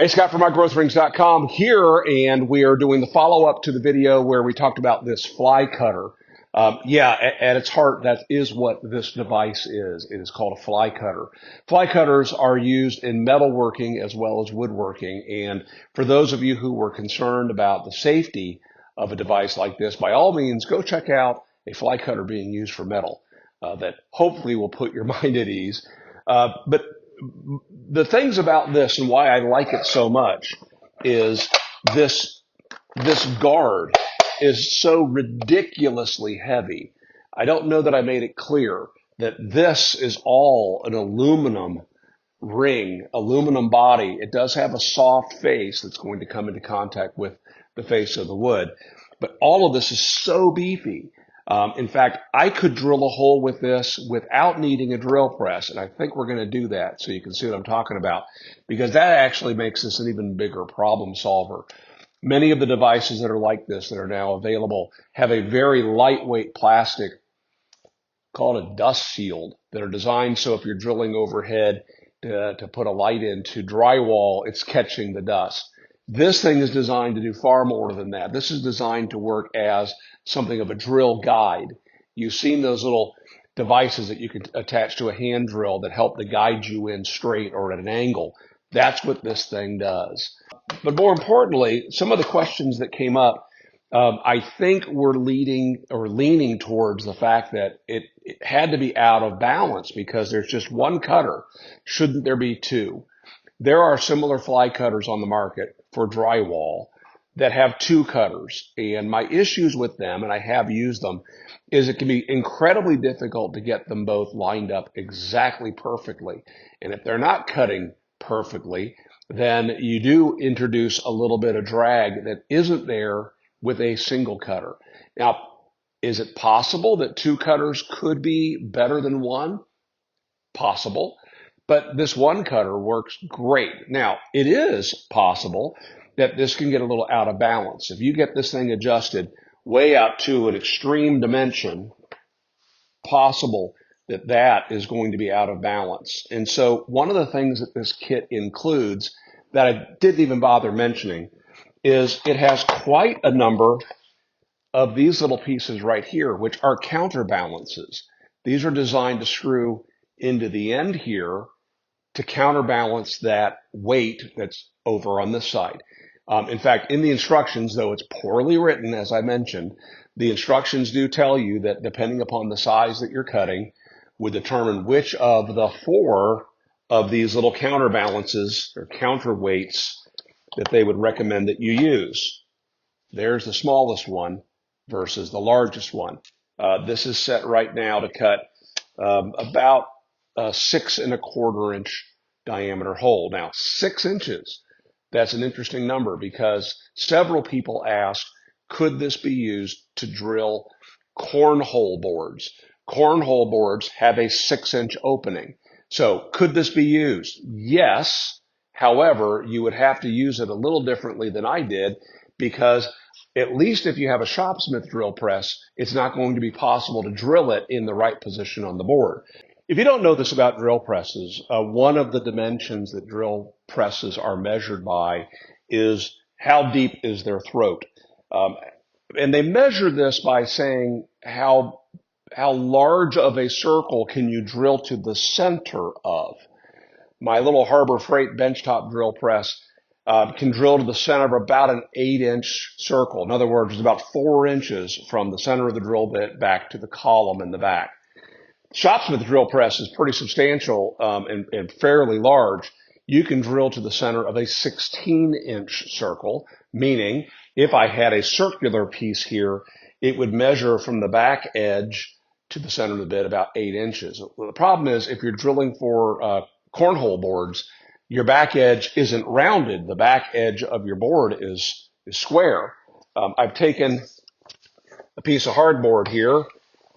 Hey, Scott from MyGrowthRings.com here, and we are doing the follow-up to the video where we talked about this fly cutter. At its heart, that is what this device is. It is called a fly cutter. Fly cutters are used in metalworking as well as woodworking, and for those of you who were concerned about the safety of a device like this, by all means, go check out a fly cutter being used for metal. That hopefully will put your mind at ease. But the things about this and why I like it so much is this guard is so ridiculously heavy. I don't know that I made it clear that this is all an aluminum ring, aluminum body. It does have a soft face that's going to come into contact with the face of the wood, but all of this is so beefy. In fact, I could drill a hole with this without needing a drill press, and I think we're going to do that so you can see what I'm talking about, because that actually makes this an even bigger problem solver. Many of the devices that are like this that are now available have a very lightweight plastic called a dust shield that are designed so if you're drilling overhead to put a light into drywall, it's catching the dust. This thing is designed to do far more than that. This is designed to work as something of a drill guide. You've seen those little devices that you can attach to a hand drill that help to guide you in straight or at an angle. That's what this thing does. But more importantly, some of the questions that came up, I think we're leaning towards the fact that it had to be out of balance because there's just one cutter. Shouldn't there be two? There are similar fly cutters on the market for drywall that have two cutters. And my issues with them, and I have used them, is it can be incredibly difficult to get them both lined up exactly perfectly. And if they're not cutting perfectly, then you do introduce a little bit of drag that isn't there with a single cutter. Now, is it possible that two cutters could be better than one? Possible. But this one cutter works great. Now, it is possible that this can get a little out of balance. If you get this thing adjusted way out to an extreme dimension, possible that that is going to be out of balance. And so one of the things that this kit includes that I didn't even bother mentioning is it has quite a number of these little pieces right here, which are counterbalances. These are designed to screw into the end here to counterbalance that weight that's over on this side. In fact, in the instructions, though it's poorly written, as I mentioned, the instructions do tell you that depending upon the size that you're cutting would determine which of the four of these little counterbalances or counterweights that they would recommend that you use. There's the smallest one versus the largest one. This is set right now to cut about a 6 1/4 inch diameter hole. Now, 6 inches, that's an interesting number because several people asked, could this be used to drill cornhole boards? Cornhole boards have a 6-inch opening. So could this be used? Yes. However, you would have to use it a little differently than I did because at least if you have a Shopsmith drill press, it's not going to be possible to drill it in the right position on the board. If you don't know this about drill presses, one of the dimensions that drill presses are measured by is how deep is their throat. And they measure this by saying how large of a circle can you drill to the center of. My little Harbor Freight benchtop drill press can drill to the center of about an 8-inch circle. In other words, it's about 4 inches from the center of the drill bit back to the column in the back. Shopsmith drill press is pretty substantial and fairly large. You can drill to the center of a 16-inch circle, meaning if I had a circular piece here, it would measure from the back edge to the center of the bit about 8 inches. Well, the problem is if you're drilling for cornhole boards, your back edge isn't rounded. The back edge of your board is square. I've taken a piece of hardboard here,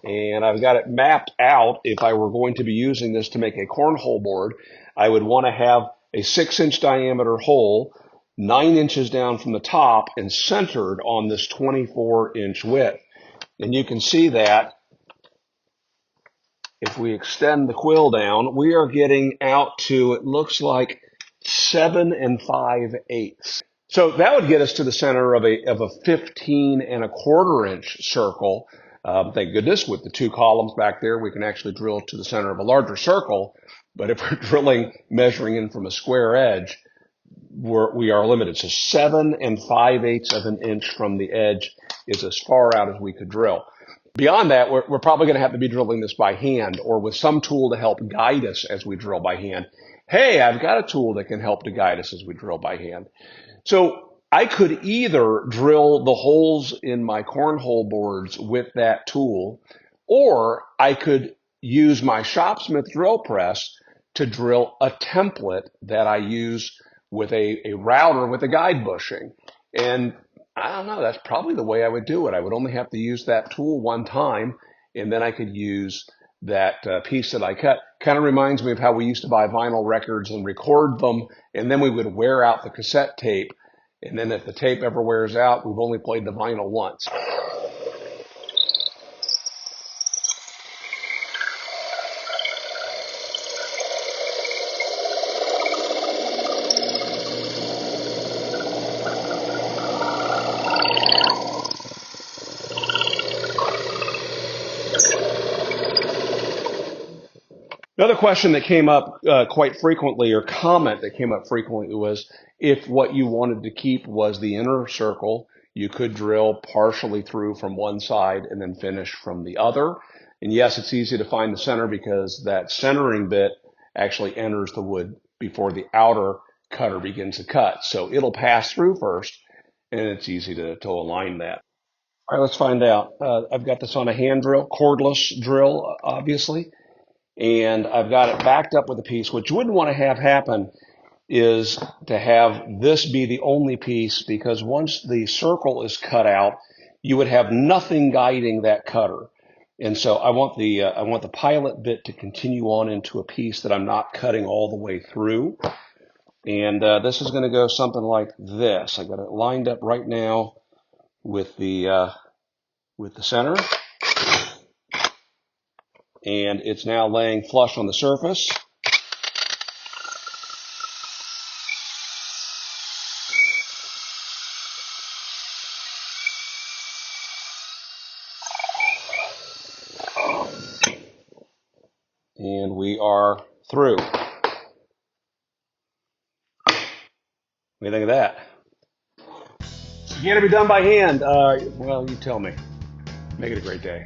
and I've got it mapped out. If I were going to be using this to make a cornhole board, I would want to have a 6-inch diameter hole, 9 inches down from the top and centered on this 24-inch width. And you can see that if we extend the quill down, we are getting out to, it looks like 7 5/8. So that would get us to the center of a 15 1/4 inch circle. Thank goodness with the two columns back there, we can actually drill to the center of a larger circle. But if we're drilling, measuring in from a square edge, we are limited. So 7 5/8 of an inch from the edge is as far out as we could drill. Beyond that, we're probably going to have to be drilling this by hand or with some tool to help guide us as we drill by hand. Hey, I've got a tool that can help to guide us as we drill by hand. So I could either drill the holes in my cornhole boards with that tool, or I could use my Shopsmith drill press to drill a template that I use with a router with a guide bushing. And I don't know, that's probably the way I would do it. I would only have to use that tool one time, and then I could use that piece that I cut. Kind of reminds me of how we used to buy vinyl records and record them, and then we would wear out the cassette tape. And then if the tape ever wears out, we've only played the vinyl once. Another question that came up quite frequently, or comment that came up frequently, was if what you wanted to keep was the inner circle, you could drill partially through from one side and then finish from the other. And yes, it's easy to find the center because that centering bit actually enters the wood before the outer cutter begins to cut. So it'll pass through first, and it's easy to align that. All right, let's find out. I've got this on a hand drill, cordless drill, obviously. And I've got it backed up with a piece. What you wouldn't want to have happen is to have this be the only piece, because once the circle is cut out, you would have nothing guiding that cutter. And so I want the pilot bit to continue on into a piece that I'm not cutting all the way through. And this is going to go something like this. I got it lined up right now with the center. And it's now laying flush on the surface. And we are through. What do you think of that? Can it be done by hand? Well, you tell me. Make it a great day.